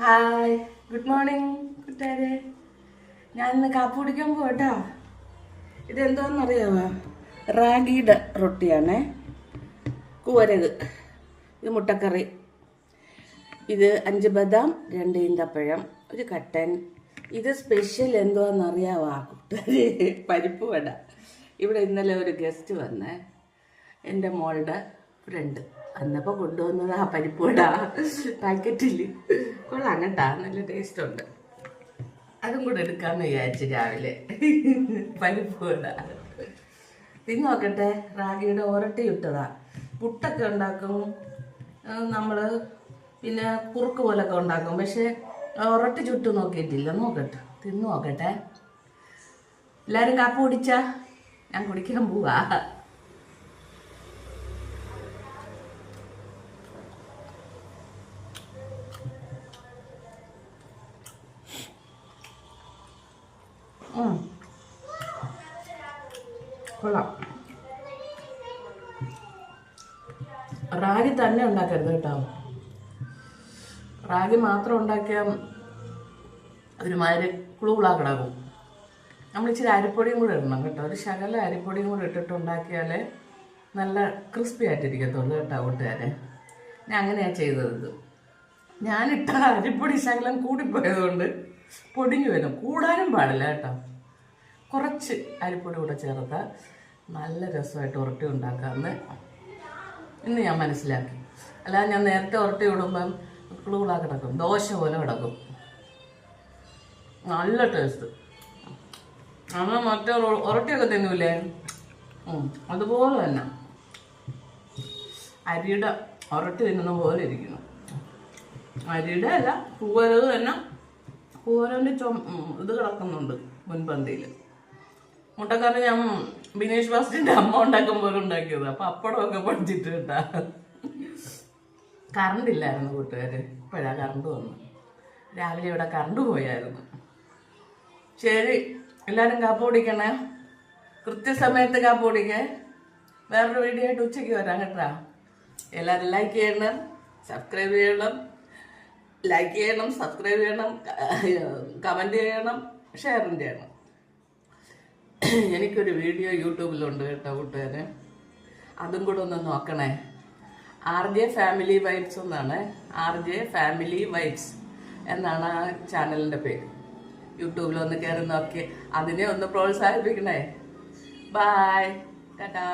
Hi, good morning കൂട്ടുകാരെ. ഞാൻ ഇന്ന് കാപ്പി കുടിക്കാൻ പോട്ടാ. ഇതെന്തോന്നറിയാമോ? റാഗിയുടെ റൊട്ടിയാണേ. കൂരക്, ഇത് മുട്ടക്കറി, ഇത് 5 ബദാം, 2 ഈന്തപ്പഴം, ഒരു കട്ടൻ. ഇത് സ്പെഷ്യൽ എന്തോന്നറിയാമോ കൂട്ടുകാരെ? പരിപ്പ് വട. ഇവിടെ ഇന്നലെ ഒരു ഗസ്റ്റ് വന്നേ, എൻ്റെ മോളുടെ ഫ്രണ്ട്. അന്നപ്പോൾ കൊണ്ടുവന്നത് ആ പരിപ്പ് വട പാക്കറ്റിൽ. കൊള്ളാം കേട്ടാ, നല്ല ടേസ്റ്റ് ഉണ്ട്. അതും കൂടെ എടുക്കാമെന്ന് വിചാരിച്ചു രാവിലെ. പരിപ്പ് വട തിന്ന് നോക്കട്ടെ. റാഗിയുടെ ഉരട്ടി ഇട്ടതാ. പുട്ടൊക്കെ ഉണ്ടാക്കും നമ്മൾ, പിന്നെ കുറുക്ക് പോലൊക്കെ ഉണ്ടാക്കും. പക്ഷെ ഉരട്ടി ചുട്ടു നോക്കിയിട്ടില്ല. നോക്കട്ടെ, തിന്ന് നോക്കട്ടെ. എല്ലാവരും കാപ്പി കുടിച്ചാ? ഞാൻ കുടിക്കാൻ പോവാ. കൊള്ളാം. റാഗി തന്നെ ഉണ്ടാക്കരുത് കേട്ടോ. റാഗി മാത്രം ഉണ്ടാക്കിയാൽ ഒരുമാതിരി ക്ലൂളാ കിടക്കും. നമ്മൾ ഇച്ചിരി അരിപ്പൊടിയും കൂടെ ഇടണം കേട്ടോ. ഒരു ശകല അരിപ്പൊടിയും കൂടെ ഇട്ടിട്ട് ഉണ്ടാക്കിയാൽ നല്ല ക്രിസ്പി ആയിട്ടിരിക്കത്തുള്ളൂ കേട്ടോ കൂട്ടുകാരെ. ഞാൻ അങ്ങനെയാണ് ചെയ്തത്. ഞാനിട്ട അരിപ്പൊടി ശകലം കൂടിപ്പോയതുകൊണ്ട് പൊടിഞ്ഞു വരും. കൂടാനും പാടില്ല കേട്ടോ. കുറച്ച് അരിപ്പൊടി കൂടെ ചേർത്താൽ നല്ല രസമായിട്ട് ഉരട്ടി ഉണ്ടാക്കാമെന്ന് ഇന്ന് ഞാൻ മനസ്സിലാക്കി. അല്ലാതെ ഞാൻ നേരത്തെ ഉരട്ടി വിടുമ്പം ക്ലൂളാ കിടക്കും, ദോശ പോലെ കിടക്കും. നല്ല ടേസ്റ്റ്. നമ്മൾ മറ്റേ ഉരട്ടിയൊക്കെ തിന്നൂലേ, അതുപോലെ തന്നെ അരിയുടെ ഉരട്ടി തിന്നുന്ന പോലെ ഇരിക്കുന്നു. അരിയുടെ അല്ല, കൂവരവ് തന്നെ. കൂവരവിൻ്റെ ഇത് കിടക്കുന്നുണ്ട് മുൻപന്തിയിൽ. മുട്ടക്കറി ഞാൻ ബിനീഷ് ബാസ്റ്റിൻ്റെ അമ്മ ഉണ്ടാക്കുമ്പോൾ ഉണ്ടാക്കിയത്. അപ്പം അപ്പടമൊക്കെ പഠിച്ചിട്ട് കേട്ടാ. കറണ്ട് ഇല്ലായിരുന്നു കൂട്ടുകാര്. ഇപ്പോഴാ കറണ്ട് വന്നു. രാവിലെ ഇവിടെ കറണ്ട് പോയായിരുന്നു. ശരി, എല്ലാവരും കാപ്പി കുടിക്കണേ. കൃത്യസമയത്ത് കാപ്പി കുടിക്കേ. വേറൊരു വീഡിയോ ആയിട്ട് ഉച്ചയ്ക്ക് വരാം കേട്ടാ. എല്ലാവരും ലൈക്ക് ചെയ്യണം, സബ്സ്ക്രൈബ് ചെയ്യണം. ലൈക്ക് ചെയ്യണം, സബ്സ്ക്രൈബ് ചെയ്യണം, കമൻറ്റ് ചെയ്യണം, ഷെയറും ചെയ്യണം. എനിക്കൊരു വീഡിയോ യൂട്യൂബിലുണ്ട് കേട്ടോ കൂട്ടുകാരെ. അതും കൂടെ ഒന്ന് നോക്കണേ. RJ ഫാമിലി വൈബ്സ് എന്നാണ്. RJ ഫാമിലി വൈബ്സ് എന്നാണ് ആ ചാനലിൻ്റെ പേര്. യൂട്യൂബിലൊന്ന് കയറി നോക്കി അതിനെ ഒന്ന് പ്രോത്സാഹിപ്പിക്കണേ. ബൈ, ടാറ്റാ.